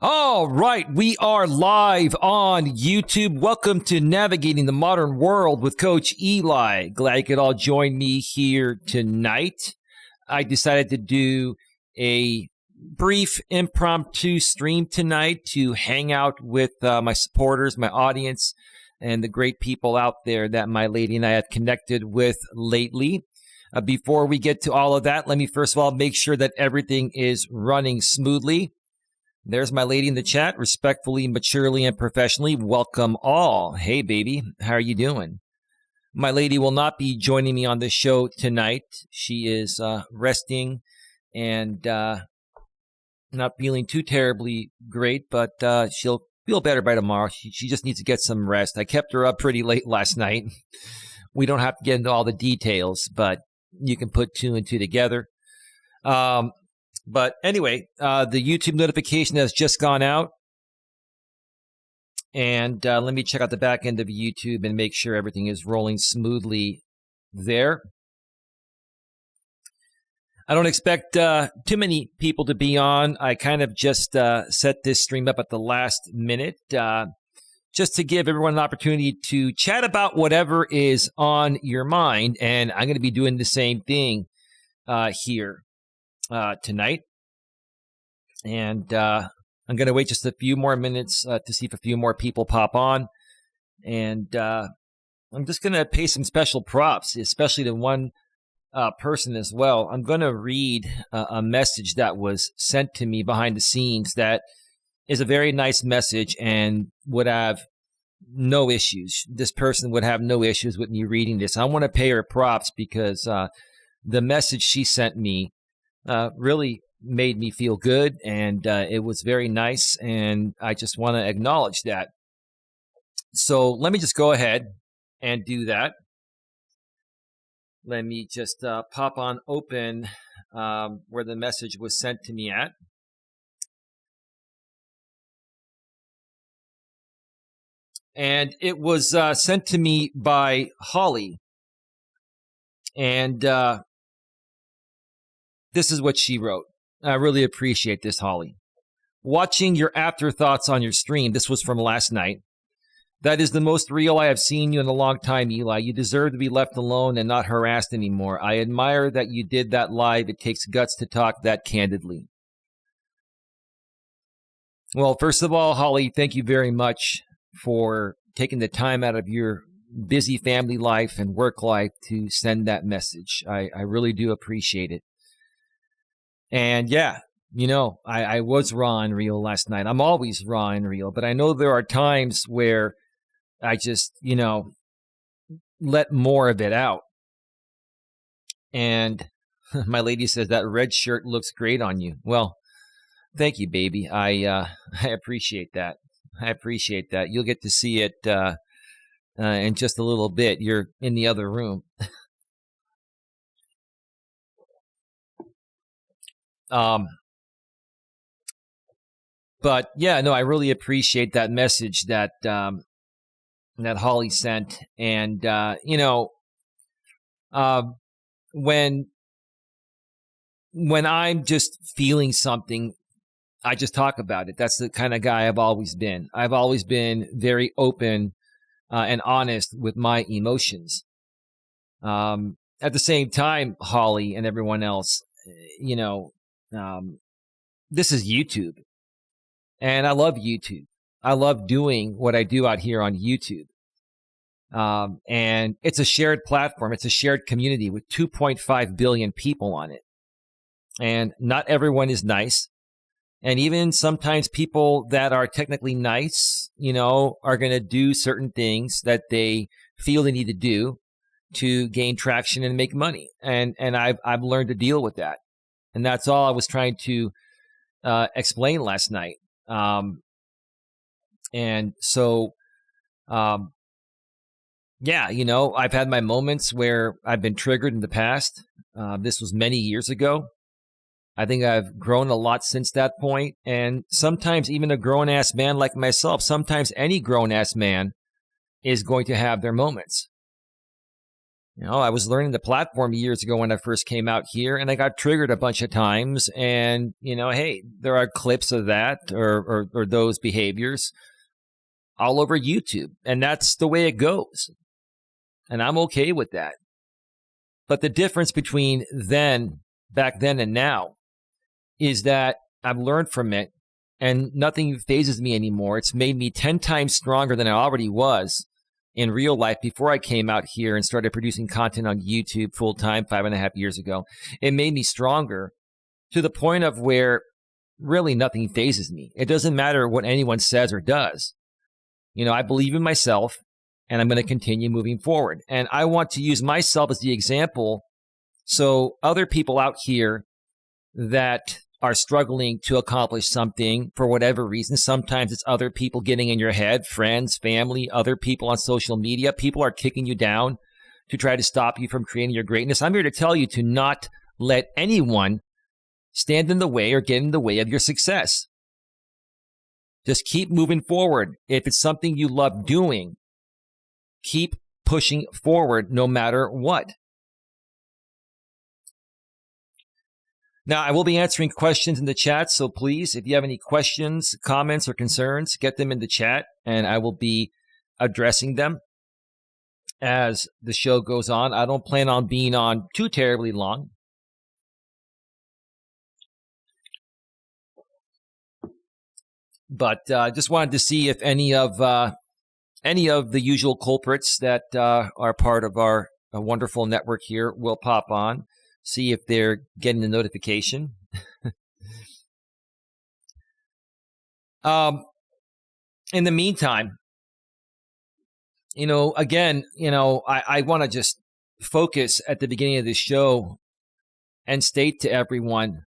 All right, we are live on YouTube. Welcome to Navigating the Modern World with Coach Eli. Glad you could all join me here tonight. I decided to do a brief impromptu stream tonight to hang out with my supporters, my audience, and the great people out there that my lady and I have connected with lately. Before we get to all of that, let me first of all make sure that everything is running smoothly. There's my lady in the chat. Respectfully, maturely, and professionally, welcome all. Hey, baby. How are you doing? My lady will not be joining me on the show tonight. She is resting and not feeling too terribly great, but she'll feel better by tomorrow. She just needs to get some rest. I kept her up pretty late last night. We don't have to get into all the details, but you can put two and two together. But anyway, the YouTube notification has just gone out. And let me check out the back end of YouTube and make sure everything is rolling smoothly there. I don't expect too many people to be on. I kind of just set this stream up at the last minute just to give everyone an opportunity to chat about whatever is on your mind. And I'm going to be doing the same thing here tonight. And I'm going to wait just a few more minutes to see if a few more people pop on. And I'm just going to pay some special props, especially to one person as well. I'm going to read a message that was sent to me behind the scenes that is a very nice message and would have no issues. This person would have no issues with me reading this. I want to pay her props because the message she sent me really made me feel good, and it was very nice, and I just want to acknowledge that. So let me just go ahead and do that. Let me just pop on open where the message was sent to me at. And it was sent to me by Holly. And this is what she wrote. I really appreciate this, Holly. Watching your afterthoughts on your stream, this was from last night. That is the most real I have seen you in a long time, Eli. You deserve to be left alone and not harassed anymore. I admire that you did that live. It takes guts to talk that candidly. Well, first of all, Holly, thank you very much for taking the time out of your busy family life and work life to send that message. I really do appreciate it. And yeah, you know, I was raw and real last night. I'm always raw and real, but I know there are times where I just, you know, let more of it out. And my lady says that red shirt looks great on you. Well, thank you, baby. I appreciate that. I appreciate that. You'll get to see it in just a little bit. You're in the other room. But yeah, no, I really appreciate that message that that Holly sent. And you know, when I'm just feeling something, I just talk about it. That's the kind of guy I've always been. I've always been very open and honest with my emotions. At the same time, Holly and everyone else, you know, this is YouTube. And I love YouTube. I love doing what I do out here on YouTube. And it's a shared platform. It's a shared community with 2.5 billion people on it. And not everyone is nice. And even sometimes people that are technically nice, you know, are going to do certain things that they feel they need to do to gain traction and make money. And I've learned to deal with that. And that's all I was trying to explain last night. And so, yeah, you know, I've had my moments where I've been triggered in the past. This was many years ago. I think I've grown a lot since that point. And sometimes even a grown-ass man like myself, sometimes any grown-ass man is going to have their moments. I was learning the platform years ago when I first came out here, and I got triggered a bunch of times. And, hey, there are clips of that or those behaviors all over YouTube. And that's the way it goes. And I'm okay with that. But the difference between back then and now is that I've learned from it and nothing phases me anymore. It's made me 10 times stronger than I already was in real life before I came out here and started producing content on YouTube full-time 5.5 years ago. It made me stronger to the point of where really nothing phases me. It doesn't matter what anyone says or does. I believe in myself, and I'm going to continue moving forward. And I want to use myself as the example so other people out here that are struggling to accomplish something for whatever reason. Sometimes it's other people getting in your head, friends, family, other people on social media. People are kicking you down to try to stop you from creating your greatness. I'm here to tell you to not let anyone stand in the way or get in the way of your success. Just keep moving forward. If it's something you love doing, keep pushing forward no matter what. Now, I will be answering questions in the chat, so please, if you have any questions, comments, or concerns, get them in the chat, and I will be addressing them as the show goes on. I don't plan on being on too terribly long. But I just wanted to see if any of the usual culprits that are part of our wonderful network here will pop on. See if they're getting the notification. In the meantime, again, I want to just focus at the beginning of this show and state to everyone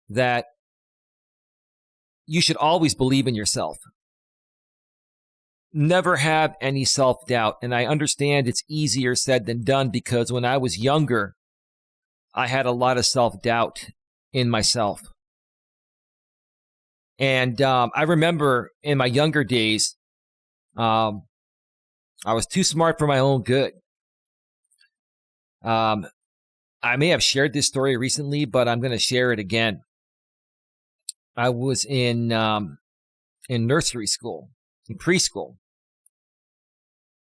that you should always believe in yourself. Never have any self-doubt. And I understand it's easier said than done because when I was younger, I had a lot of self-doubt in myself. And I remember in my younger days, I was too smart for my own good. I may have shared this story recently, but I'm going to share it again. I was in nursery school, in preschool.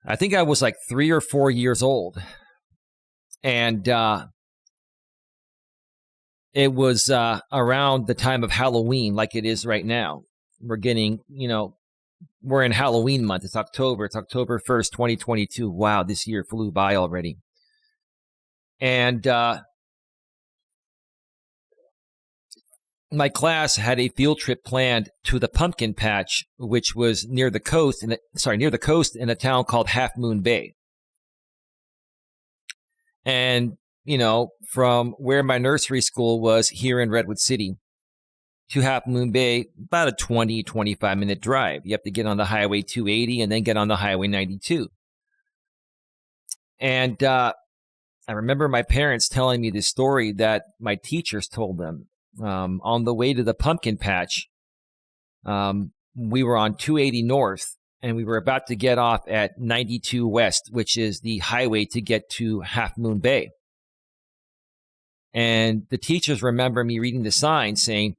I think I was like 3 or 4 years old. And it was around the time of Halloween, like it is right now. We're getting, we're in Halloween month. It's October. It's October 1st, 2022. Wow, this year flew by already. And my class had a field trip planned to the pumpkin patch, which was near the coast, near the coast in a town called Half Moon Bay. And from where my nursery school was here in Redwood City to Half Moon Bay, about a 20, 25-minute drive. You have to get on the Highway 280 and then get on the Highway 92. And I remember my parents telling me this story that my teachers told them. On the way to the pumpkin patch, we were on 280 North, and we were about to get off at 92 West, which is the highway to get to Half Moon Bay. And the teachers remember me reading the sign saying,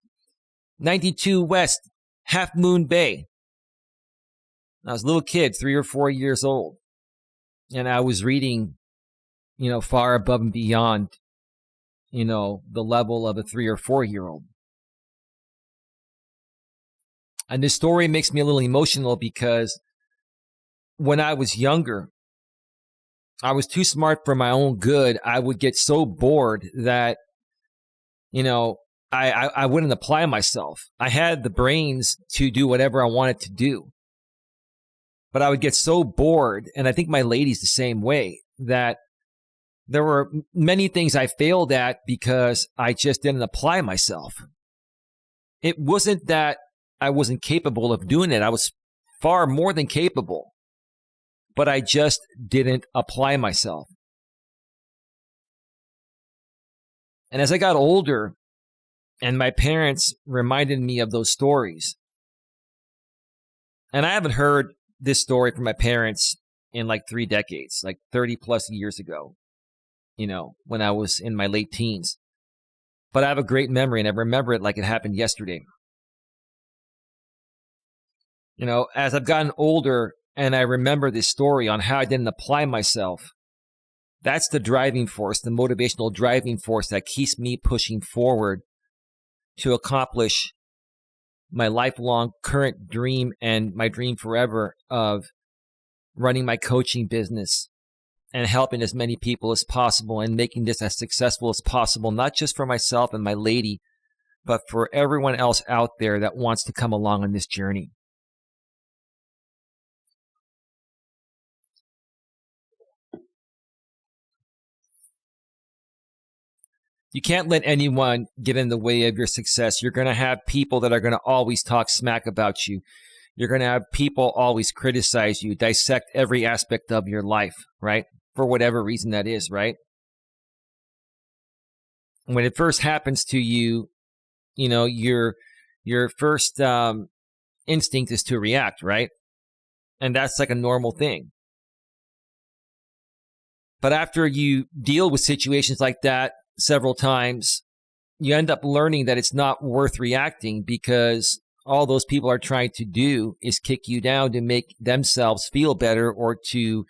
92 West, Half Moon Bay. I was a little kid, 3 or 4 years old. And I was reading, far above and beyond, the level of a 3 or 4-year-old. And this story makes me a little emotional because when I was younger, I was too smart for my own good. I would get so bored that, I wouldn't apply myself. I had the brains to do whatever I wanted to do. But I would get so bored, and I think my lady's the same way, that there were many things I failed at because I just didn't apply myself. It wasn't that I wasn't capable of doing it. I was far more than capable. But I just didn't apply myself. And as I got older, and my parents reminded me of those stories, and I haven't heard this story from my parents in like 3 decades, like 30 plus years ago. when I was in my late teens. But I have a great memory, and I remember it like it happened yesterday. As I've gotten older and I remember this story on how I didn't apply myself, that's the driving force, the motivational driving force that keeps me pushing forward to accomplish my lifelong current dream and my dream forever of running my coaching business and helping as many people as possible and making this as successful as possible, not just for myself and my lady, but for everyone else out there that wants to come along on this journey. You can't let anyone get in the way of your success. You're going to have people that are going to always talk smack about you. You're going to have people always criticize you, dissect every aspect of your life, right? For whatever reason that is, right? When it first happens to you, your first instinct is to react, right? And that's like a normal thing. But after you deal with situations like that several times, you end up learning that it's not worth reacting, because all those people are trying to do is kick you down to make themselves feel better, or to,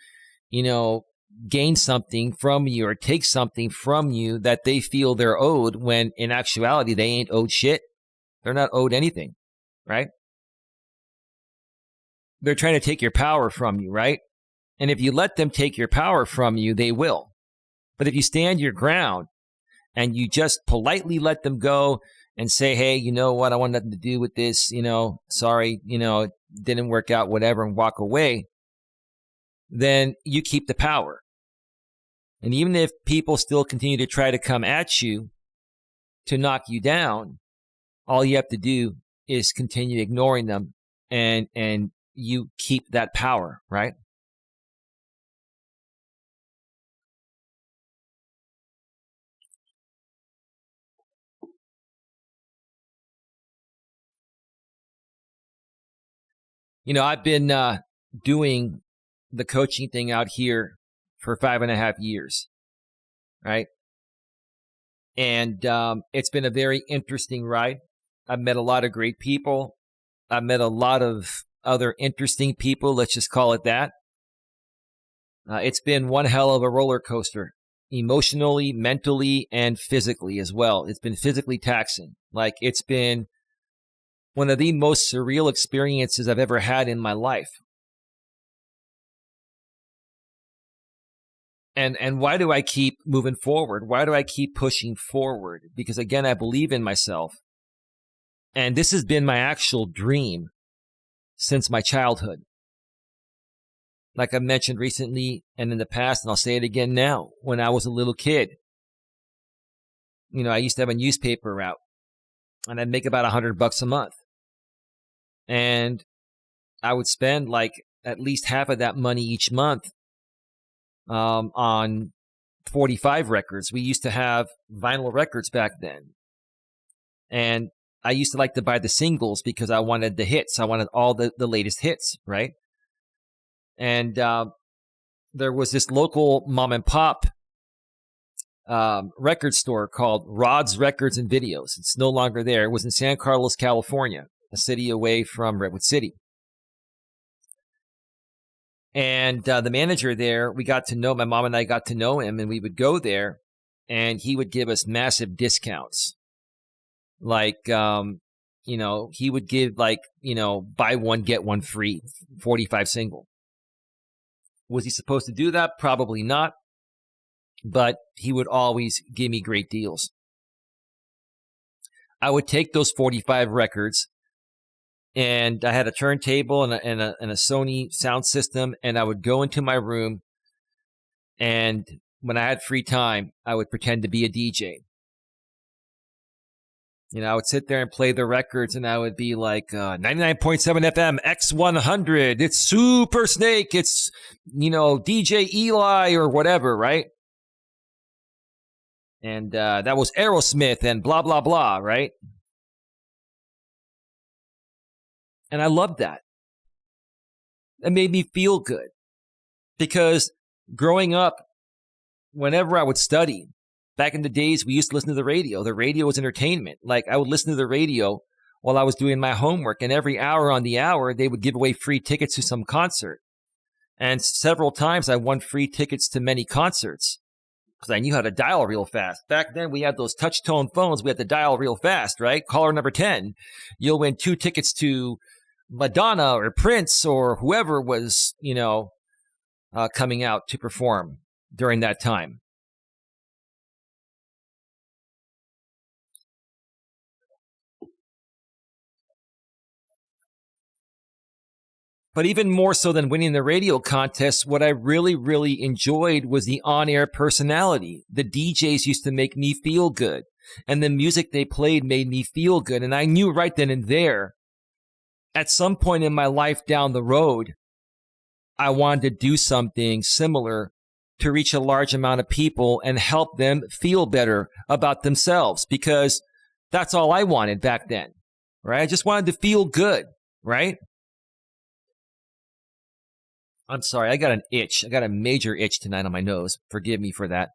gain something from you or take something from you that they feel they're owed, when in actuality, they ain't owed shit. They're not owed anything, right? They're trying to take your power from you, right? And if you let them take your power from you, they will. But if you stand your ground and you just politely let them go and say, hey, you know what, I want nothing to do with this, sorry, it didn't work out, whatever, and walk away, then you keep the power. And even if people still continue to try to come at you to knock you down, all you have to do is continue ignoring them, and you keep that power, right? I've been doing the coaching thing out here for 5.5 years, right? And it's been a very interesting ride. I've met a lot of great people. I've met a lot of other interesting people, let's just call it that. It's been one hell of a roller coaster, emotionally, mentally, and physically as well. It's been physically taxing. Like, it's been one of the most surreal experiences I've ever had in my life. And why do I keep moving forward? Why do I keep pushing forward? Because, again, I believe in myself. And this has been my actual dream since my childhood. Like I mentioned recently and in the past, and I'll say it again now, when I was a little kid, I used to have a newspaper route, and I'd make about $100 a month. And I would spend like at least half of that money each month on 45 records. We used to have vinyl records back then. And I used to like to buy the singles because I wanted the hits. I wanted all the latest hits, right? And there was this local mom and pop record store called Rod's Records and Videos. It's no longer there. It was in San Carlos, California, a city away from Redwood City. And the manager there, my mom and I got to know him, and we would go there, and he would give us massive discounts. Like, he would give buy one, get one free, 45 single. Was he supposed to do that? Probably not. But he would always give me great deals. I would take those 45 records, and I had a turntable and a Sony sound system, and I would go into my room, and when I had free time, I would pretend to be a DJ. I would sit there and play the records, and I would be like, 99.7 FM, X100, it's Super Snake, it's, DJ Eli or whatever, right? And that was Aerosmith and blah, blah, blah, right? And I loved that. It made me feel good. Because growing up whenever I would study, back in the days, we used to listen to the radio. The radio was entertainment. Like, I would listen to the radio while I was doing my homework, and every hour on the hour, they would give away free tickets to some concert. And several times I won free tickets to many concerts because I knew how to dial real fast. Back then, we had those touch-tone phones. We had to dial real fast, right? Caller number 10. You'll win 2 tickets to Madonna or Prince or whoever was, coming out to perform during that time. But even more so than winning the radio contest, what I really, really enjoyed was the on-air personality. The DJs used to make me feel good, and the music they played made me feel good. And I knew right then and there, at some point in my life down the road, I wanted to do something similar to reach a large amount of people and help them feel better about themselves, because that's all I wanted back then, right? I just wanted to feel good, right? I'm sorry, I got an itch. I got a major itch tonight on my nose. Forgive me for that.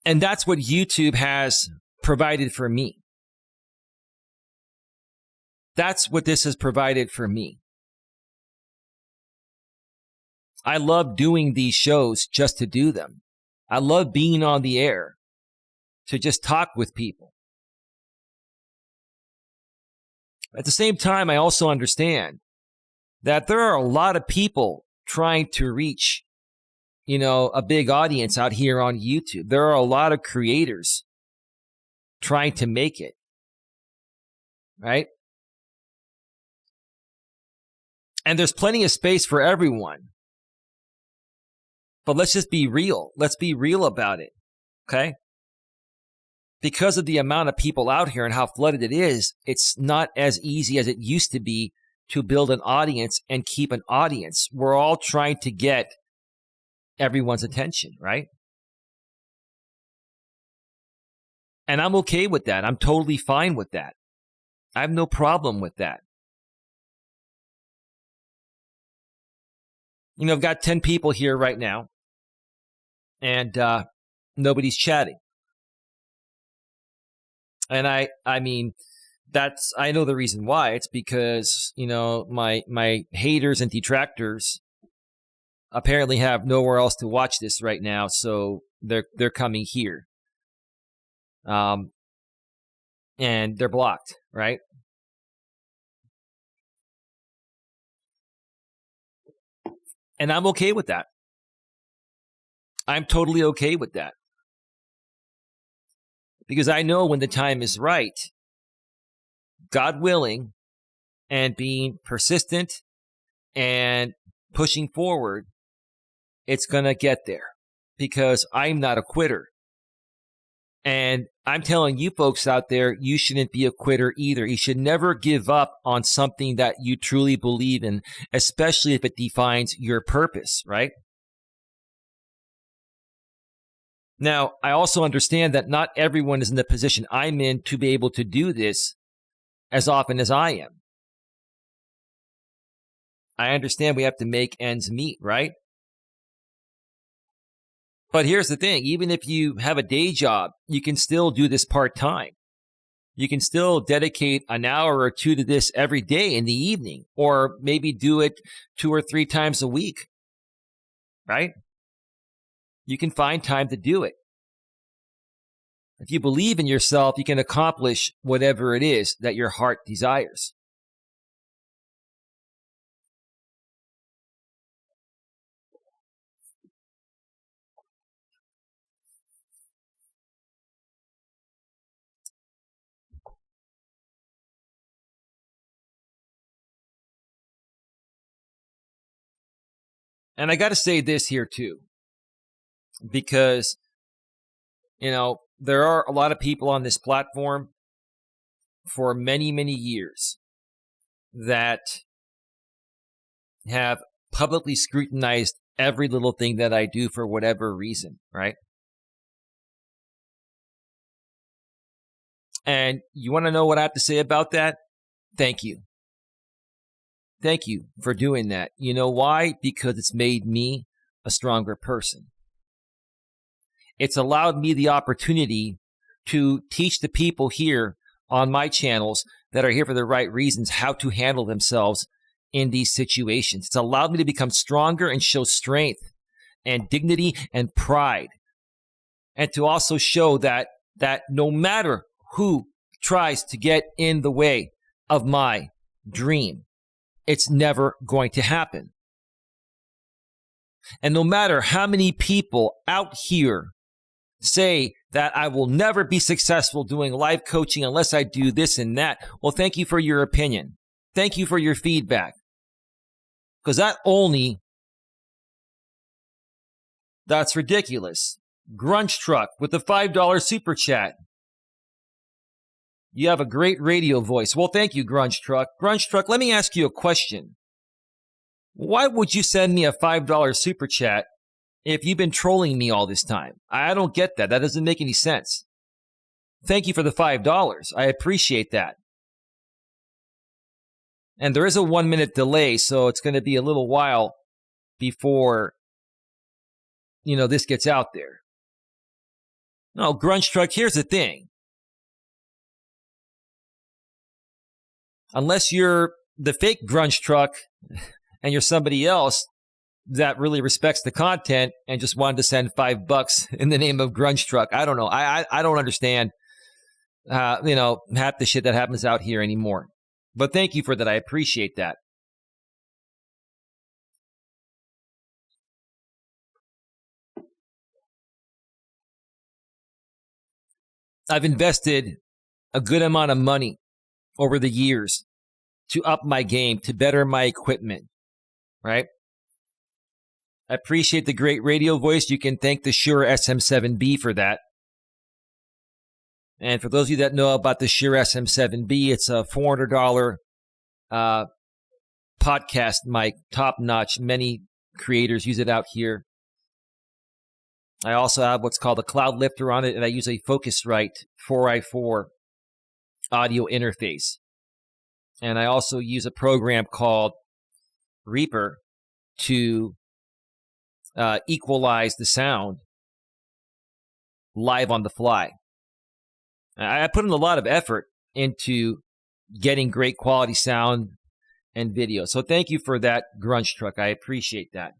And that's what YouTube has provided for me. That's what this has provided for me. I love doing these shows just to do them. I love being on the air to just talk with people. At the same time, I also understand that there are a lot of people trying to reach, a big audience out here on YouTube. There are a lot of creators trying to make it, right? And there's plenty of space for everyone. But let's just be real. Let's be real about it, okay? Because of the amount of people out here and how flooded it is, it's not as easy as it used to be to build an audience and keep an audience. We're all trying to get everyone's attention, right? And I'm okay with that. I'm totally fine with that. I have no problem with that. I've got 10 people here right now, and nobody's chatting. And I mean, I know the reason why. It's because, my haters and detractors apparently have nowhere else to watch this right now, so they're coming here. And they're blocked, right? And I'm okay with that. I'm totally okay with that. Because I know when the time is right, God willing, and being persistent and pushing forward, it's going to get there. Because I'm not a quitter. And I'm telling you folks out there, you shouldn't be a quitter either. You should never give up on something that you truly believe in, especially if it defines your purpose, right? Now, I also understand that not everyone is in the position I'm in to be able to do this as often as I am. I understand we have to make ends meet, right? But here's the thing. Even if you have a day job, you can still do this part-time. You can still dedicate an hour or two to this every day in the evening, or maybe do it 2 or 3 times a week, right? You can find time to do it. If you believe in yourself, you can accomplish whatever it is that your heart desires. And I got to say this here too, because, there are a lot of people on this platform for many, many years that have publicly scrutinized every little thing that I do for whatever reason, right? And you want to know what I have to say about that? Thank you. Thank you for doing that. You know why? Because it's made me a stronger person. It's allowed me the opportunity to teach the people here on my channels that are here for the right reasons how to handle themselves in these situations. It's allowed me to become stronger and show strength and dignity and pride. And to also show that no matter who tries to get in the way of my dream, it's never going to happen. And no matter how many people out here say that I will never be successful doing life coaching unless I do this and that, well, thank you for your opinion. Thank you for your feedback. Because that's ridiculous. Grunge Truck with the $5 super chat. You have a great radio voice. Well, thank you, Grunge Truck. Grunge Truck, let me ask you a question. Why would you send me a $5 super chat if you've been trolling me all this time? I don't get that. That doesn't make any sense. Thank you for the $5. I appreciate that. And there is a 1-minute delay, so it's going to be a little while before, this gets out there. No, Grunge Truck, here's the thing. Unless you're the fake Grunge Truck and you're somebody else that really respects the content and just wanted to send $5 in the name of Grunge Truck. I don't know. I don't understand, half the shit that happens out here anymore. But thank you for that. I appreciate that. I've invested a good amount of money over the years to up my game, to better my equipment, right? I appreciate the great radio voice. You can thank the Shure SM7B for that. And for those of you that know about the Shure SM7B, it's a $400 podcast mic, top notch. Many creators use it out here. I also have what's called a cloud lifter on it, and I use a Focusrite 4x4 audio interface. And I also use a program called Reaper to equalize the sound live on the fly. I put in a lot of effort into getting great quality sound and video. So thank you for that, Grunge Truck. I appreciate that.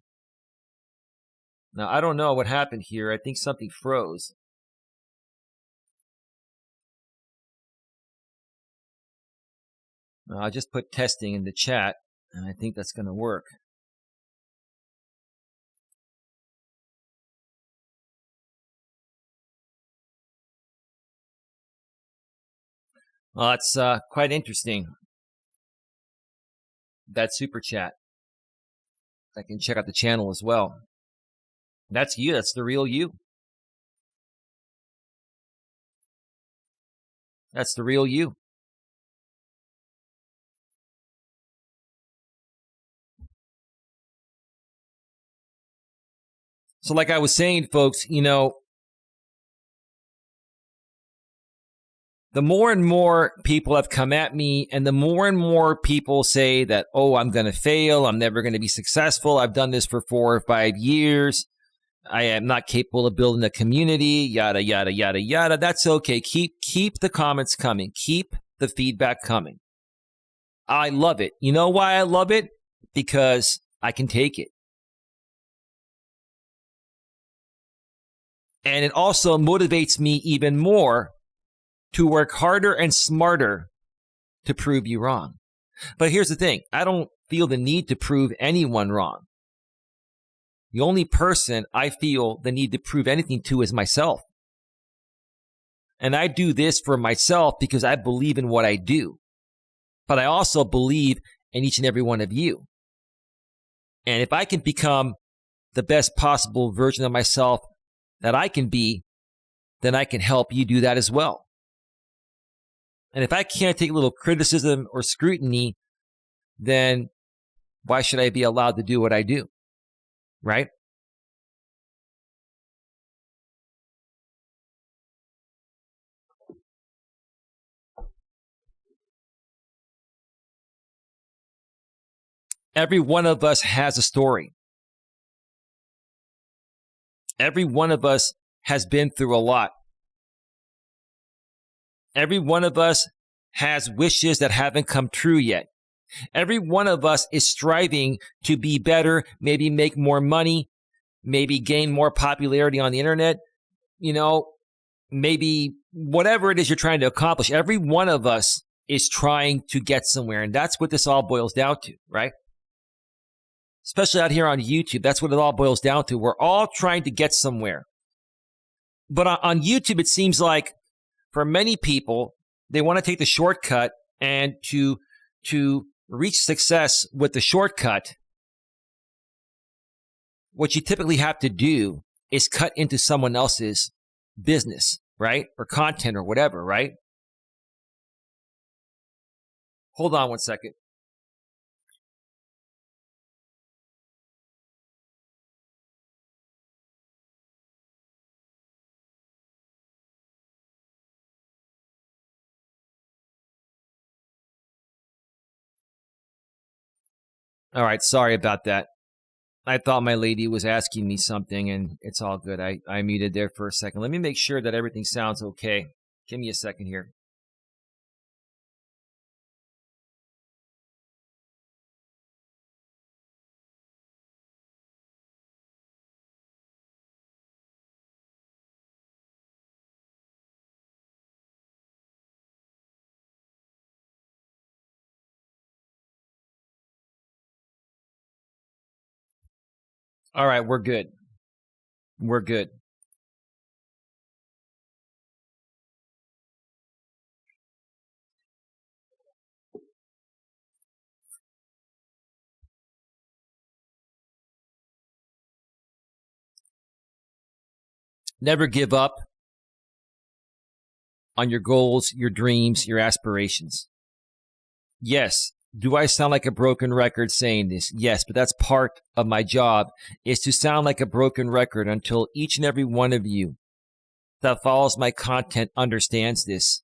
Now, I don't know what happened here. I think something froze. I just put testing in the chat, and I think that's going to work. Well, it's quite interesting, that super chat. I can check out the channel as well. That's you. That's the real you. That's the real you. So like I was saying, folks, the more and more people have come at me, and the more and more people say that, oh, I'm going to fail, I'm never going to be successful, I've done this for 4 or 5 years, I am not capable of building a community, yada, yada, yada, yada. That's okay. Keep the comments coming. Keep the feedback coming. I love it. You know why I love it? Because I can take it. And it also motivates me even more to work harder and smarter to prove you wrong. But here's the thing. I don't feel the need to prove anyone wrong. The only person I feel the need to prove anything to is myself. And I do this for myself because I believe in what I do. But I also believe in each and every one of you. And if I can become the best possible version of myself that I can be, then I can help you do that as well. And if I can't take a little criticism or scrutiny, then why should I be allowed to do what I do? Right? Every one of us has a story. Every one of us has been through a lot. Every one of us has wishes that haven't come true yet. Every one of us is striving to be better, maybe make more money, maybe gain more popularity on the internet, maybe whatever it is you're trying to accomplish. Every one of us is trying to get somewhere. And that's what this all boils down to, right? Especially out here on YouTube, that's what it all boils down to. We're all trying to get somewhere. But on YouTube, it seems like for many people, they want to take the shortcut, and to reach success with the shortcut, what you typically have to do is cut into someone else's business, right? Or content or whatever, right? Hold on one second. All right, sorry about that. I thought my lady was asking me something, and it's all good. I muted there for a second. Let me make sure that everything sounds okay. Give me a second here. All right, we're good. We're good. Never give up on your goals, your dreams, your aspirations. Yes. Do I sound like a broken record saying this? Yes, but that's part of my job, is to sound like a broken record until each and every one of you that follows my content understands this.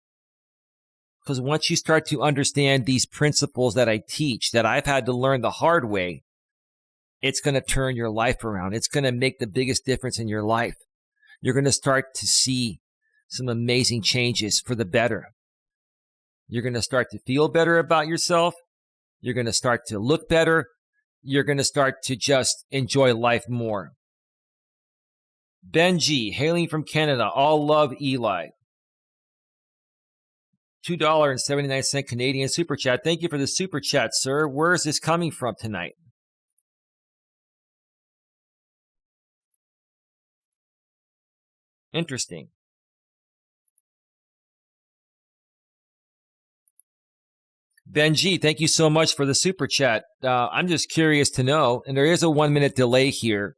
Because once you start to understand these principles that I teach, that I've had to learn the hard way, it's going to turn your life around. It's going to make the biggest difference in your life. You're going to start to see some amazing changes for the better. You're going to start to feel better about yourself. You're going to start to look better. You're going to start to just enjoy life more. Benji, hailing from Canada, all love Eli. $2.79 Canadian super chat. Thank you for the super chat, sir. Where is this coming from tonight? Interesting. Benji, thank you so much for the super chat. I'm just curious to know, and there is a 1-minute delay here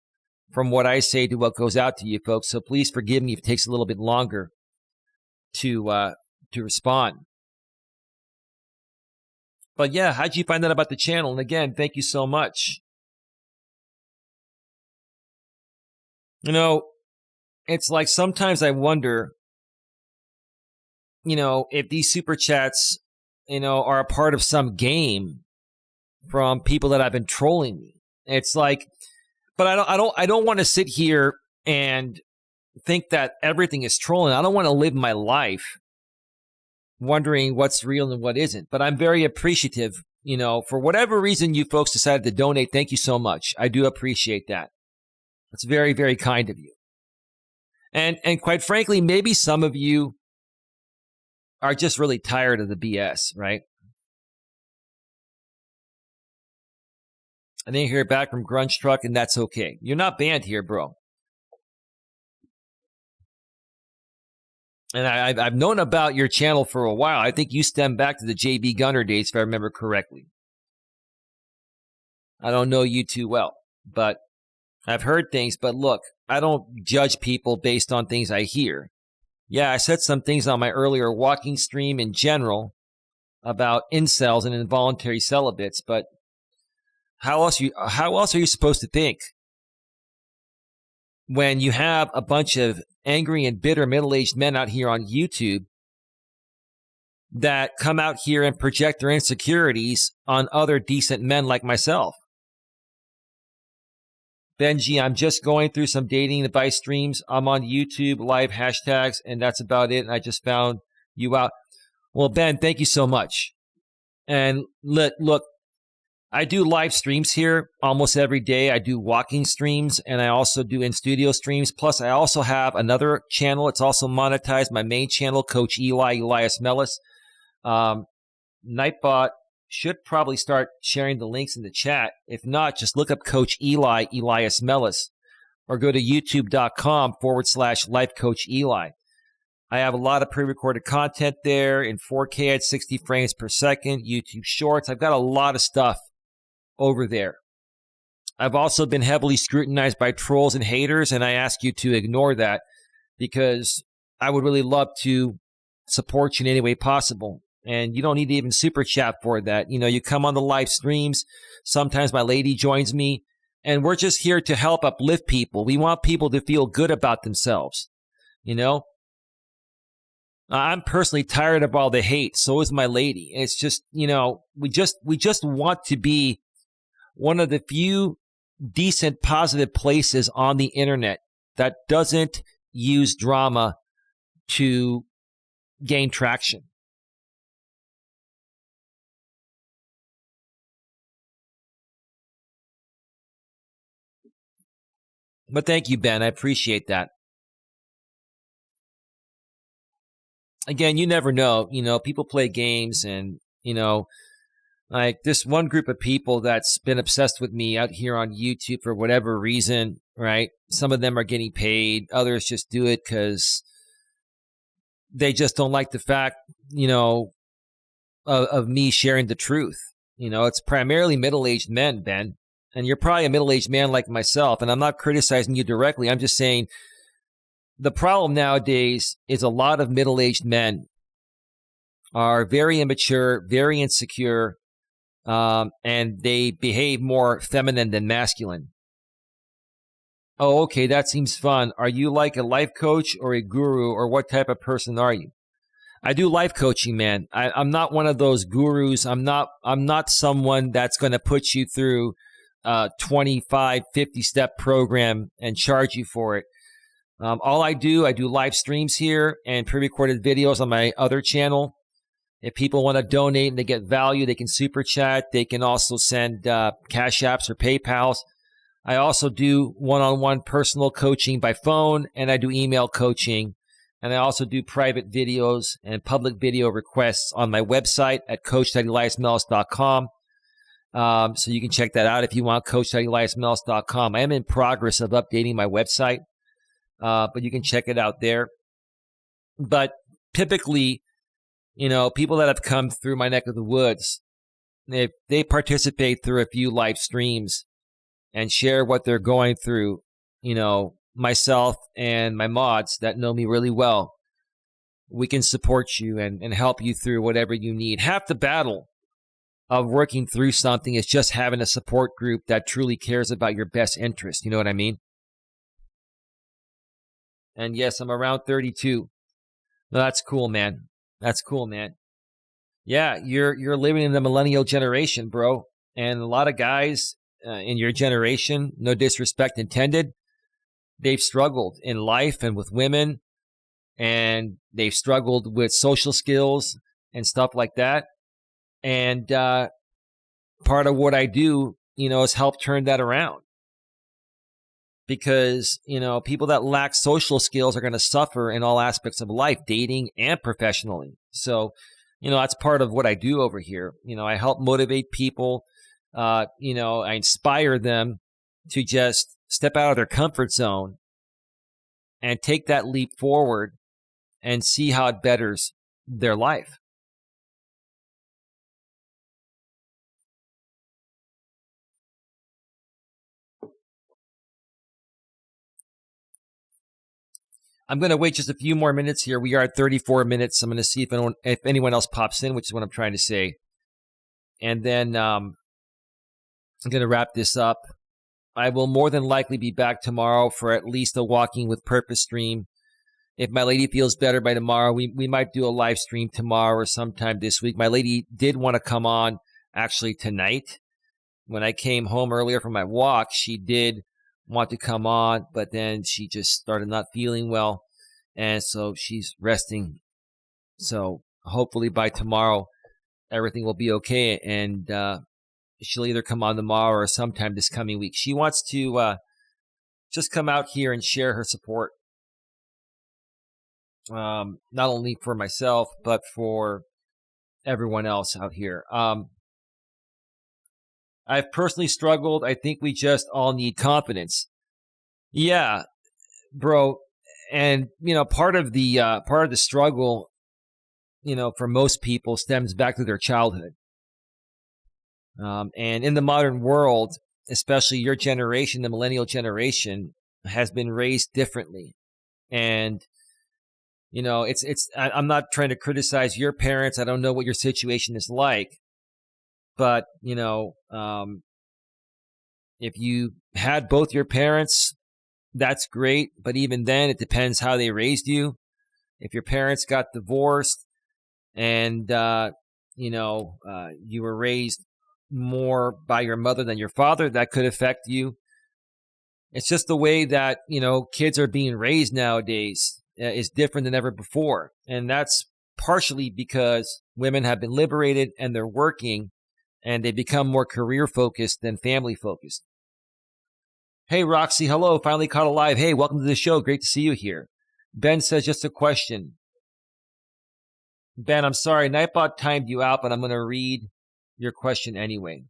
from what I say to what goes out to you folks, so please forgive me if it takes a little bit longer to respond. But yeah, how'd you find out about the channel? And again, thank you so much. It's like sometimes I wonder, if these super chats are a part of some game from people that have been trolling me. It's like, but I don't want to sit here and think that everything is trolling. I don't want to live my life wondering what's real and what isn't. But I'm very appreciative, for whatever reason you folks decided to donate. Thank you so much. I do appreciate that. That's very, very kind of you. And quite frankly, maybe some of you are just really tired of the BS, right? I didn't hear back from Grunge Truck, and that's okay. You're not banned here, bro. And I've known about your channel for a while. I think you stem back to the JB Gunner days, if I remember correctly. I don't know you too well, but I've heard things. But look, I don't judge people based on things I hear. Yeah, I said some things on my earlier walking stream in general about incels and involuntary celibates, but how else are you supposed to think when you have a bunch of angry and bitter middle-aged men out here on YouTube that come out here and project their insecurities on other decent men like myself? Benji, I'm just going through some dating advice streams. I'm on YouTube, live hashtags, and that's about it. And I just found you out. Well, Ben, thank you so much. And look, I do live streams here almost every day. I do walking streams, and I also do in-studio streams. Plus, I also have another channel. It's also monetized. My main channel, Coach Eli, Elias Melas. Nightbot should probably start sharing the links in the chat. If not, just look up Coach Eli, Elias Melas, or go to youtube.com/Life Coach Eli. I have a lot of pre-recorded content there in 4K at 60 frames per second, YouTube Shorts. I've got a lot of stuff over there. I've also been heavily scrutinized by trolls and haters, and I ask you to ignore that because I would really love to support you in any way possible. And you don't need to even super chat for that. You know, you come on the live streams. Sometimes my lady joins me, and we're just here to help uplift people. We want people to feel good about themselves, you know? I'm personally tired of all the hate. So is my lady. It's just, you know, we just want to be one of the few decent, positive places on the internet that doesn't use drama to gain traction. But thank you, Ben. I appreciate that. Again, you never know. You know, people play games, and, you know, like this one group of people that's been obsessed with me out here on YouTube for whatever reason, right? Some of them are getting paid. Others just do it because they just don't like the fact, you know, of me sharing the truth. You know, it's primarily middle-aged men, Ben. And you're probably a middle-aged man like myself. And I'm not criticizing you directly. I'm just saying the problem nowadays is a lot of middle-aged men are very immature, very insecure, and they behave more feminine than masculine. Oh, okay, that seems fun. Are you like a life coach or a guru, or what type of person are you? I do life coaching, man. I'm not one of those gurus. I'm not someone that's going to put you through a 25, 50-step program and charge you for it. All I do live streams here and pre-recorded videos on my other channel. If people want to donate and they get value, they can super chat. They can also send Cash Apps or PayPals. I also do one-on-one personal coaching by phone, and I do email coaching. And I also do private videos and public video requests on my website at coach.eliasmelas.com. So you can check that out if you want, coach.eliasmelas.com. I am in progress of updating my website, but you can check it out there. But typically, you know, people that have come through my neck of the woods, they participate through a few live streams and share what they're going through, you know, myself and my mods that know me really well, we can support you and help you through whatever you need. Half the battle of working through something is just having a support group that truly cares about your best interest. You know what I mean? And yes, I'm around 32. No, that's cool, man. That's cool, man. Yeah, you're living in the millennial generation, bro. And a lot of guys in your generation, no disrespect intended, they've struggled in life and with women, and they've struggled with social skills and stuff like that. And part of what I do, you know, is help turn that around. Because, you know, people that lack social skills are going to suffer in all aspects of life, dating and professionally. So, you know, that's part of what I do over here. You know, I help motivate people. You know, I inspire them to just step out of their comfort zone and take that leap forward and see how it betters their life. I'm going to wait just a few more minutes here. We are at 34 minutes. I'm going to see if anyone else pops in, which is what I'm trying to say. And then I'm going to wrap this up. I will more than likely be back tomorrow for at least a Walking with Purpose stream. If my lady feels better by tomorrow, we might do a live stream tomorrow or sometime this week. My lady did want to come on actually tonight. When I came home earlier from my walk, she did want to come on, but then she just started not feeling well, and so she's resting. So hopefully by tomorrow, everything will be okay, and she'll either come on tomorrow or sometime this coming week. She wants to just come out here and share her support, not only for myself, but for everyone else out here. I've personally struggled. I think we just all need confidence. Yeah, bro. And, part of the struggle, for most people stems back to their childhood. And in the modern world, especially your generation, the millennial generation, has been raised differently. And, I'm not trying to criticize your parents. I don't know what your situation is like. But, if you had both your parents, that's great. But even then, it depends how they raised you. If your parents got divorced and, you were raised more by your mother than your father, that could affect you. It's just the way that, kids are being raised nowadays is different than ever before. And that's partially because women have been liberated and they're working and they become more career focused than family focused. Hey, Roxy. Hello. Finally caught alive. Hey, welcome to the show. Great to see you here. Ben says, just a question. Ben, I'm sorry. Nightbot timed you out, but I'm going to read your question anyway.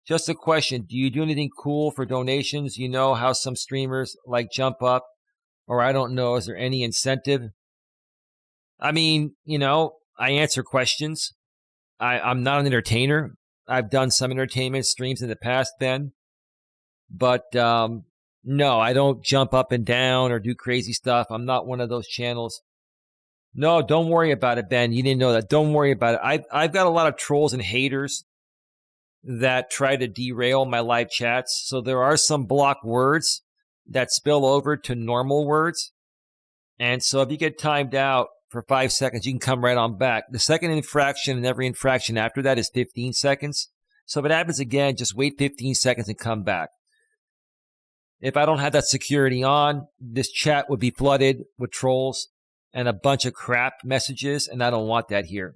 Just a question. Do you do anything cool for donations? You know how some streamers like jump up, or I don't know. Is there any incentive? I mean, I answer questions. I'm not an entertainer. I've done some entertainment streams in the past, Ben. But no, I don't jump up and down or do crazy stuff. I'm not one of those channels. No, don't worry about it, Ben. You didn't know that. Don't worry about it. I've got a lot of trolls and haters that try to derail my live chats. So there are some block words that spill over to normal words. And so if you get timed out for 5 seconds, you can come right on back. The second infraction and every infraction after that is 15 seconds. So if it happens again, just wait 15 seconds and come back. If I don't have that security on, this chat would be flooded with trolls and a bunch of crap messages, and I don't want that here.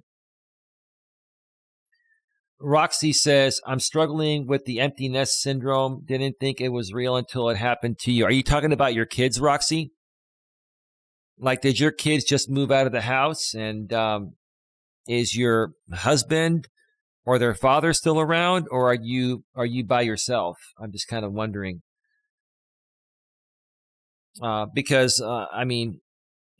Roxy says, I'm struggling with the empty nest syndrome. Didn't think it was real until it happened to you. Are you talking about your kids, Roxy? Like, did your kids just move out of the house? And is your husband or their father still around? Or are you by yourself? I'm just kind of wondering. Because,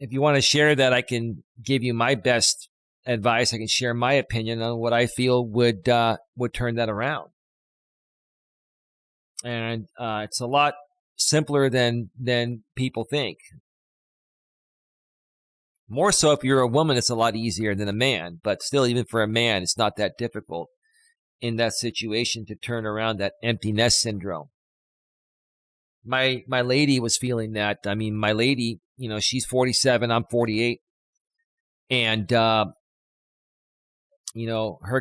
if you want to share that, I can give you my best advice. I can share my opinion on what I feel would turn that around. And it's a lot simpler than people think. More so if you're a woman, it's a lot easier than a man. But still, even for a man, it's not that difficult in that situation to turn around that empty nest syndrome. My lady was feeling that. I mean, my lady, she's 47, I'm 48. And, her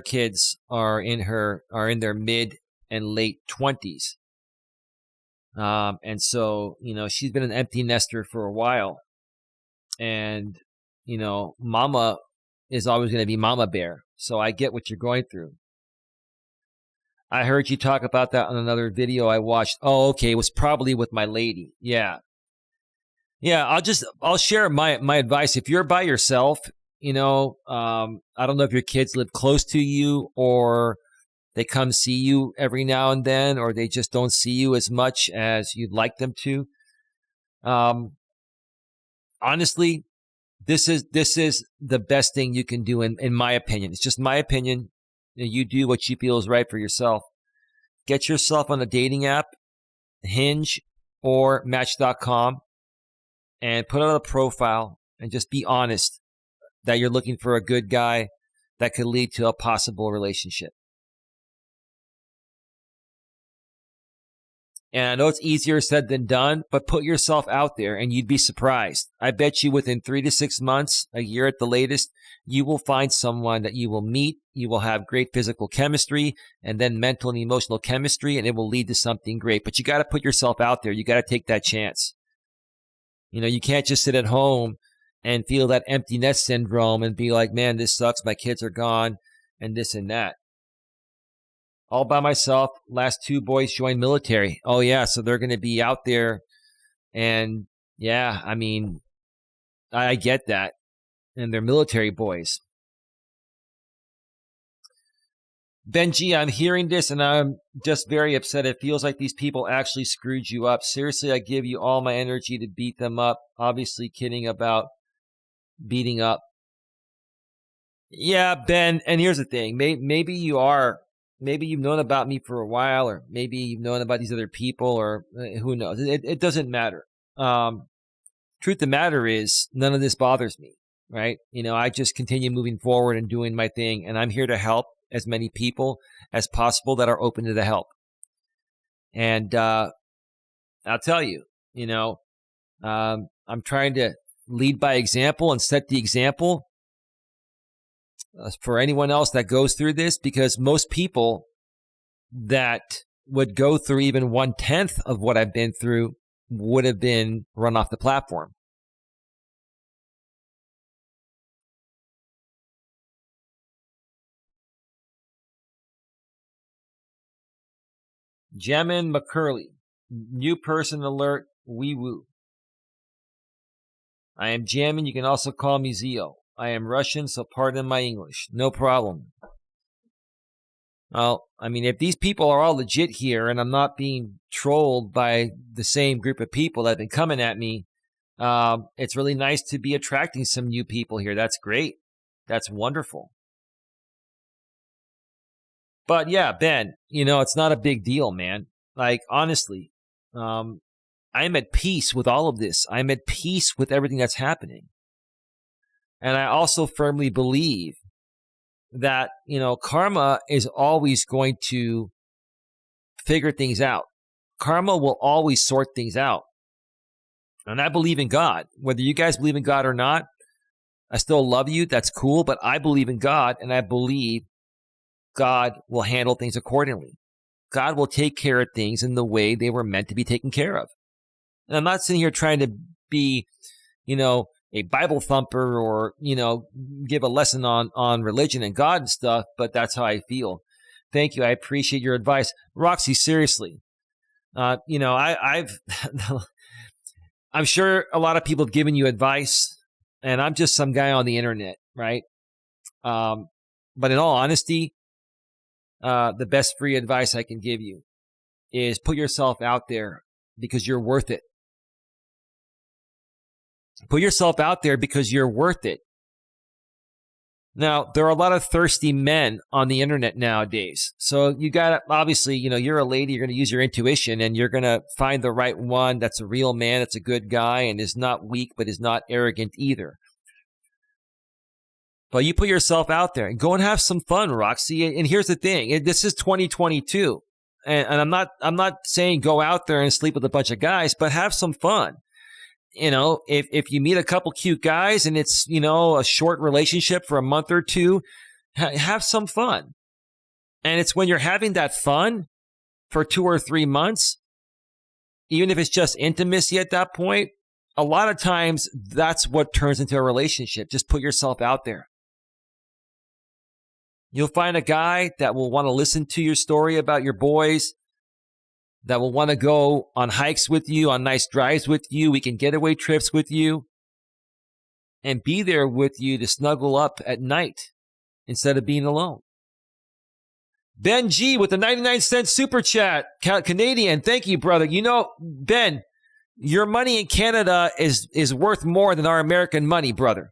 kids are in their mid and late 20s. And so, she's been an empty nester for a while. And, mama is always going to be mama bear. So I get what you're going through. I heard you talk about that on another video I watched. Oh, okay. It was probably with my lady. Yeah. Yeah. I'll share my advice. If you're by yourself, I don't know if your kids live close to you or they come see you every now and then, or they just don't see you as much as you'd like them to. Honestly, this is the best thing you can do in my opinion. It's just my opinion. You do what you feel is right for yourself. Get yourself on a dating app, Hinge or Match.com, and put out a profile and just be honest that you're looking for a good guy that could lead to a possible relationship. And I know it's easier said than done, but put yourself out there and you'd be surprised. I bet you within 3 to 6 months, a year at the latest, you will find someone that you will meet You will have great physical chemistry and then mental and emotional chemistry, and it will lead to something great. But you got to put yourself out there. You got to take that chance. You can't just sit at home and feel that empty nest syndrome and be like, man, this sucks. My kids are gone and this and that. All by myself. Last 2 boys joined military. Oh, yeah. So they're going to be out there. And yeah, I mean, I get that. And they're military boys. Benji, I'm hearing this and I'm just very upset. It feels like these people actually screwed you up. Seriously, I give you all my energy to beat them up. Obviously kidding about beating up. Yeah, Ben, and here's the thing. Maybe you've known about me for a while, or maybe you've known about these other people, or who knows. It doesn't matter. Truth of the matter is, none of this bothers me, right? I just continue moving forward and doing my thing, and I'm here to help as many people as possible that are open to the help. And I'll tell you, I'm trying to lead by example and set the example for anyone else that goes through this, because most people that would go through even 1/10 of what I've been through would have been run off the platform. Jamin McCurley, new person alert, wee woo. I am Jamin. You can also call me Zio. I am Russian, so pardon my English. No problem. Well, I mean, if these people are all legit here and I'm not being trolled by the same group of people that have been coming at me, it's really nice to be attracting some new people here. That's great. That's wonderful. But yeah, Ben, it's not a big deal, man. Like, honestly, I'm at peace with all of this. I'm at peace with everything that's happening. And I also firmly believe that, karma is always going to figure things out. Karma will always sort things out. And I believe in God. Whether you guys believe in God or not, I still love you. That's cool. But I believe in God, and I believe God will handle things accordingly. God will take care of things in the way they were meant to be taken care of. And I'm not sitting here trying to be, a Bible thumper or, give a lesson on religion and God and stuff, but that's how I feel. Thank you. I appreciate your advice. Roxy, seriously. I'm sure a lot of people have given you advice, and I'm just some guy on the internet, right? But in all honesty, the best free advice I can give you is put yourself out there because you're worth it. Put yourself out there because you're worth it. Now, there are a lot of thirsty men on the internet nowadays. So you got to, obviously, you're a lady, you're going to use your intuition and you're going to find the right one that's a real man, that's a good guy and is not weak, but is not arrogant either. But you put yourself out there and go and have some fun, Roxy. And here's the thing. This is 2022. And I'm not saying go out there and sleep with a bunch of guys, but have some fun. If you meet a couple cute guys and it's, a short relationship for a month or two, have some fun. And it's when you're having that fun for 2 or 3 months, even if it's just intimacy at that point, a lot of times that's what turns into a relationship. Just put yourself out there. You'll find a guy that will want to listen to your story about your boys, that will want to go on hikes with you, on nice drives with you, weekend getaway trips with you, and be there with you to snuggle up at night instead of being alone. Ben G with the 99-cent super chat. Canadian, thank you, brother. Ben, your money in Canada is worth more than our American money, brother.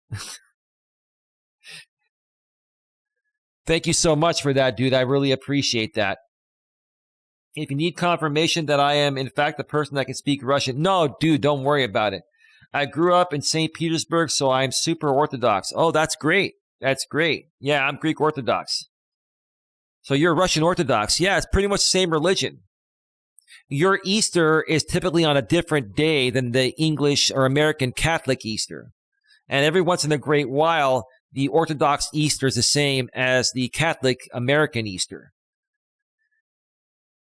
Thank you so much for that, dude. I really appreciate that. If you need confirmation that I am, in fact, the person that can speak Russian, no, dude, don't worry about it. I grew up in St. Petersburg, so I'm super Orthodox. Oh, that's great. That's great. Yeah, I'm Greek Orthodox. So you're Russian Orthodox. Yeah, it's pretty much the same religion. Your Easter is typically on a different day than the English or American Catholic Easter. And every once in a great while, the Orthodox Easter is the same as the Catholic American Easter.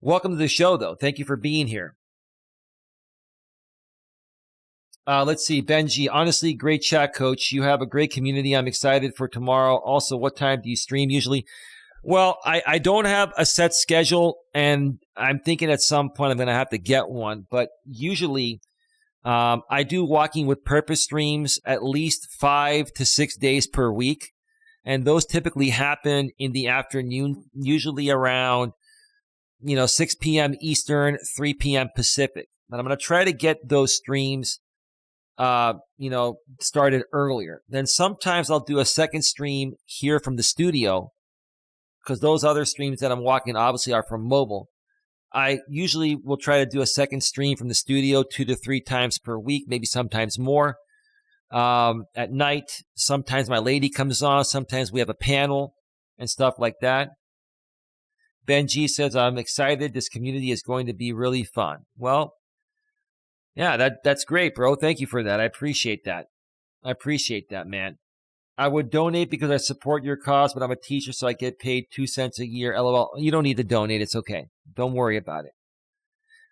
Welcome to the show, though. Thank you for being here. Let's see, Benji. Honestly, great chat, Coach. You have a great community. I'm excited for tomorrow. Also, what time do you stream usually? Well, I don't have a set schedule, and I'm thinking at some point I'm going to have to get one. But usually, I do Walking with Purpose streams at least 5 to 6 days per week. And those typically happen in the afternoon, usually around 6 p.m. Eastern, 3 p.m. Pacific. And I'm going to try to get those streams, started earlier. Then sometimes I'll do a second stream here from the studio, because those other streams that I'm walking obviously are from mobile. I usually will try to do a second stream from the studio 2 to 3 times per week, maybe sometimes more. At night, sometimes my lady comes on. Sometimes we have a panel and stuff like that. Benji says, I'm excited. This community is going to be really fun. Well, yeah, that's great, bro. Thank you for that. I appreciate that. Man. I would donate because I support your cause, but I'm a teacher, so I get paid 2 cents a year. LOL. You don't need to donate. It's okay. Don't worry about it.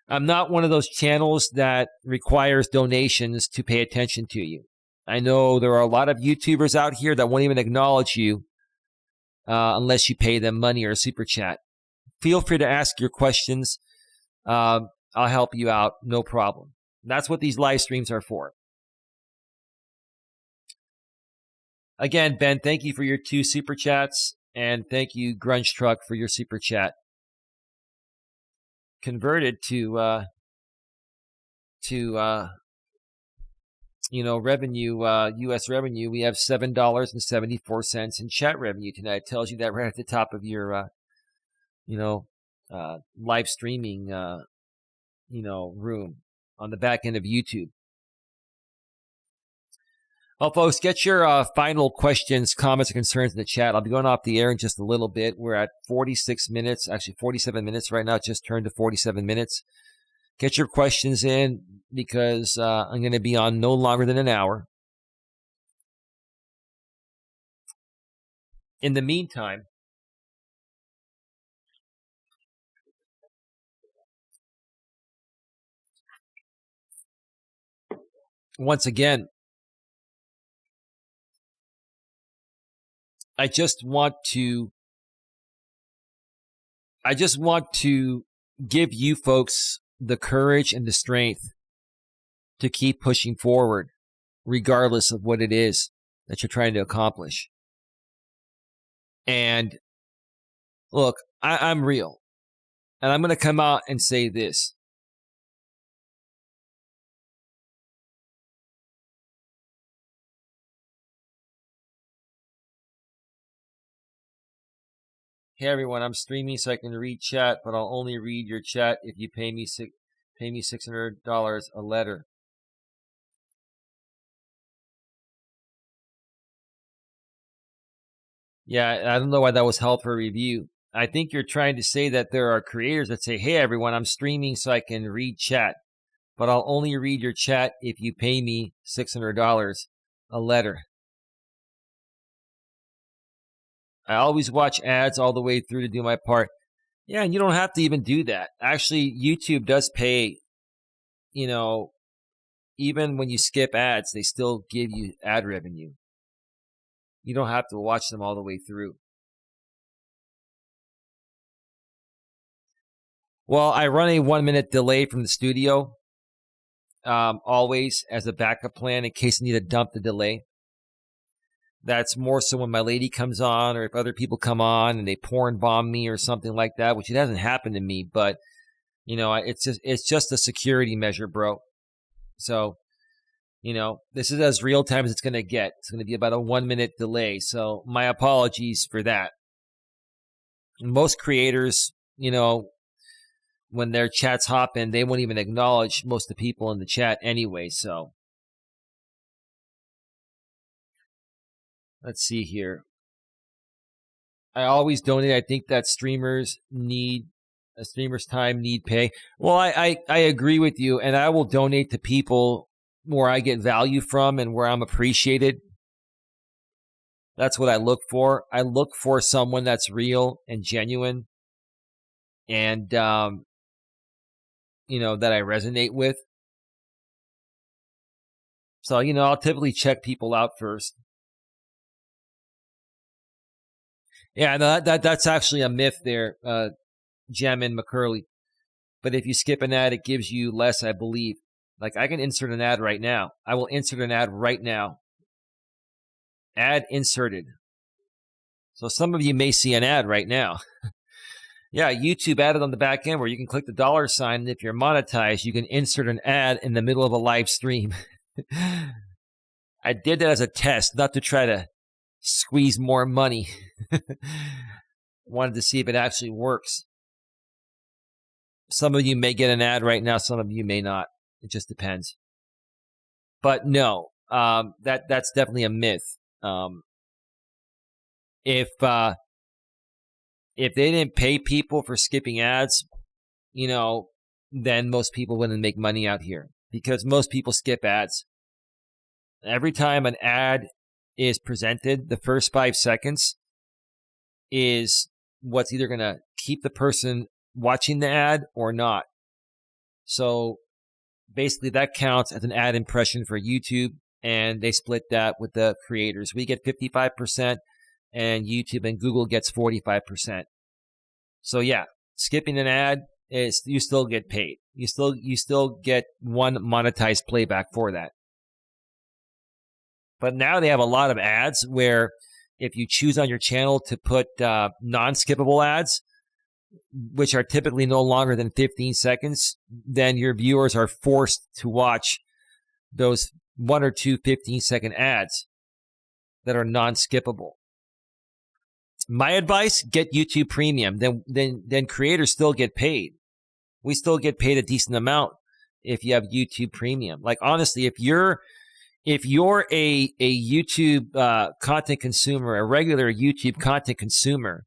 I'm not one of those channels that requires donations to pay attention to you. I know there are a lot of YouTubers out here that won't even acknowledge you unless you pay them money or a super chat. Feel free to ask your questions. I'll help you out. No problem. That's what these live streams are for. Again, Ben, thank you for your 2 super chats, and thank you, Grunge Truck, for your super chat. Converted to revenue, U.S. revenue, we have $7.74 in chat revenue tonight. It tells you that right at the top of your, live streaming, room on the back end of YouTube. Well, folks, get your final questions, comments, and concerns in the chat. I'll be going off the air in just a little bit. We're at 46 minutes, actually 47 minutes right now. It just turned to 47 minutes. Get your questions in because I'm going to be on no longer than an hour. In the meantime, once again, I just want to give you folks the courage and the strength to keep pushing forward, regardless of what it is that you're trying to accomplish. And look, I'm real. And I'm going to come out and say this. Hey everyone, I'm streaming so I can read chat, but I'll only read your chat if you pay me $600 a letter. Yeah, I don't know why that was held for review. I think you're trying to say that there are creators that say, hey everyone, I'm streaming so I can read chat, but I'll only read your chat if you pay me $600 a letter. I always watch ads all the way through to do my part. Yeah, and you don't have to even do that. Actually, YouTube does pay, even when you skip ads, they still give you ad revenue. You don't have to watch them all the way through. Well, I run a 1-minute delay from the studio, always as a backup plan in case I need to dump the delay. That's more so when my lady comes on or if other people come on and they porn bomb me or something like that, which it hasn't happened to me, but it's just a security measure, bro. So, this is as real time as it's going to get. It's going to be about a 1-minute delay. So my apologies for that. Most creators, when their chats hop in, they won't even acknowledge most of the people in the chat anyway. So let's see here. I always donate. I think that streamers' time need pay. Well, I agree with you, and I will donate to people where I get value from and where I'm appreciated. That's what I look for. I look for someone that's real and genuine and, that I resonate with. So, I'll typically check people out first. Yeah, no, that's actually a myth there, Jem and McCurley. But if you skip an ad, it gives you less, I believe. Like, I can insert an ad right now. I will insert an ad right now. Ad inserted. So some of you may see an ad right now. Yeah, YouTube added on the back end where you can click the $sign, and if you're monetized, you can insert an ad in the middle of a live stream. I did that as a test, not to try to squeeze more money. Wanted to see if it actually works. Some of you may get an ad right now, some of you may not. It just depends. But no, that's definitely a myth. If they didn't pay people for skipping ads, then most people wouldn't make money out here because most people skip ads. Every time an ad is presented, the first 5 seconds is what's either going to keep the person watching the ad or not. So basically that counts as an ad impression for YouTube, and they split that with the creators. We get 55% and YouTube and Google gets 45%. So yeah, skipping an ad is you still get paid. You still get one monetized playback for that. But now they have a lot of ads where if you choose on your channel to put non-skippable ads, which are typically no longer than 15 seconds, then your viewers are forced to watch those 1 or 2 15-second ads that are non-skippable. My advice, get YouTube Premium. Then creators still get paid. We still get paid a decent amount if you have YouTube Premium. Like honestly, if you're a YouTube content consumer, a regular YouTube content consumer,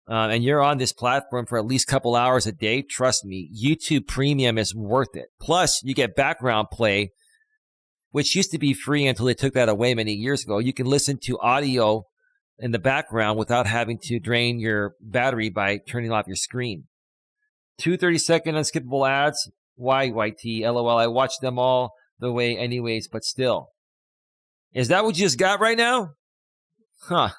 and you're on this platform for at least a couple hours a day, trust me, YouTube Premium is worth it. Plus, you get background play, which used to be free until they took that away many years ago. You can listen to audio in the background without having to drain your battery by turning off your screen. 2 30-second unskippable ads. Why, YT? LOL. I watch them all the way anyways, but still. Is that what you just got right now? Huh.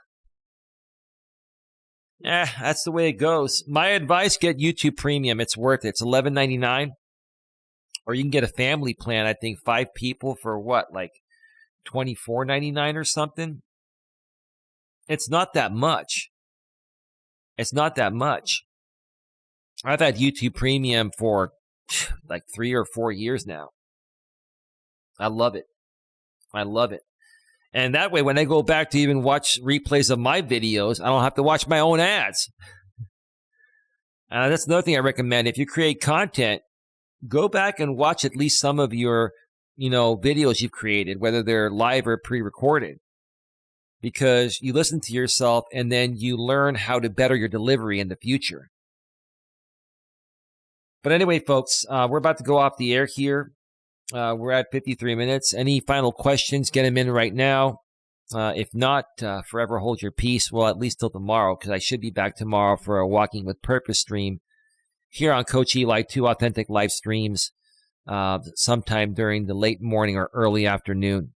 That's the way it goes. My advice, get YouTube Premium. It's worth it. It's $11.99. Or you can get a family plan, I think 5 people for what, like $24.99 or something? It's not that much. It's not that much. I've had YouTube Premium for like 3 or 4 years now. I love it. I love it. And that way, when I go back to even watch replays of my videos, I don't have to watch my own ads. That's another thing I recommend. If you create content, go back and watch at least some of your, videos you've created, whether they're live or pre-recorded. Because you listen to yourself and then you learn how to better your delivery in the future. But anyway, folks, we're about to go off the air here. We're at 53 minutes. Any final questions, get them in right now. If not, forever hold your peace. Well, at least till tomorrow, because I should be back tomorrow for a Walking with Purpose stream here on Coach Eli, 2 authentic live streams sometime during the late morning or early afternoon.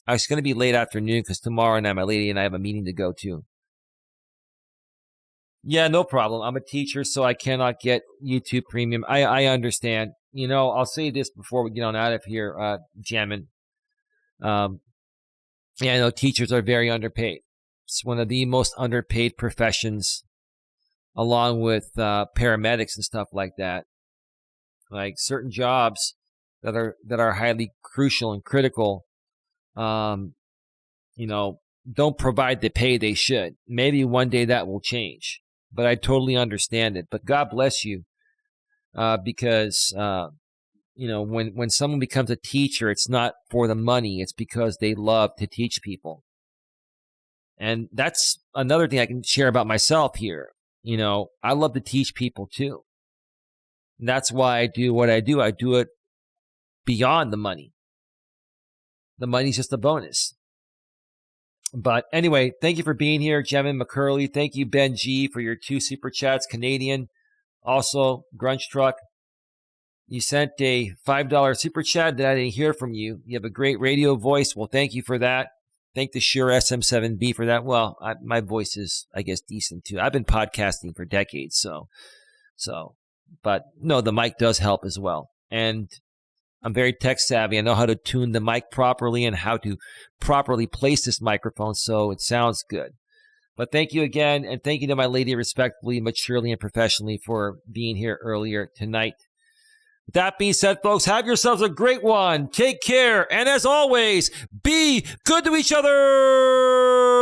It's going to be late afternoon because tomorrow night my lady and I have a meeting to go to. Yeah, no problem. I'm a teacher, so I cannot get YouTube Premium. I understand. I'll say this before we get on out of here, Jammin. I know teachers are very underpaid. It's one of the most underpaid professions, along with paramedics and stuff like that. Like certain jobs that are highly crucial and critical, don't provide the pay they should. Maybe one day that will change, but I totally understand it. But God bless you, because when someone becomes a teacher, it's not for the money. It's because they love to teach people. And that's another thing I can share about myself here. I love to teach people too. And that's why I do what I do. I do it beyond the money. The money's just a bonus. But anyway, thank you for being here, Jevin McCurley. Thank you, Ben G, for your 2 super chats. Canadian. Also, Grunge Truck. You sent a $5 super chat that I didn't hear from you. You have a great radio voice. Well, thank you for that. Thank the Shure SM7B for that. Well, my voice is, I guess, decent too. I've been podcasting for decades, but no, the mic does help as well. And I'm very tech savvy. I know how to tune the mic properly and how to properly place this microphone so it sounds good. But thank you again, and thank you to my lady respectfully, maturely, and professionally for being here earlier tonight. With that being said, folks, have yourselves a great one. Take care, and as always, be good to each other.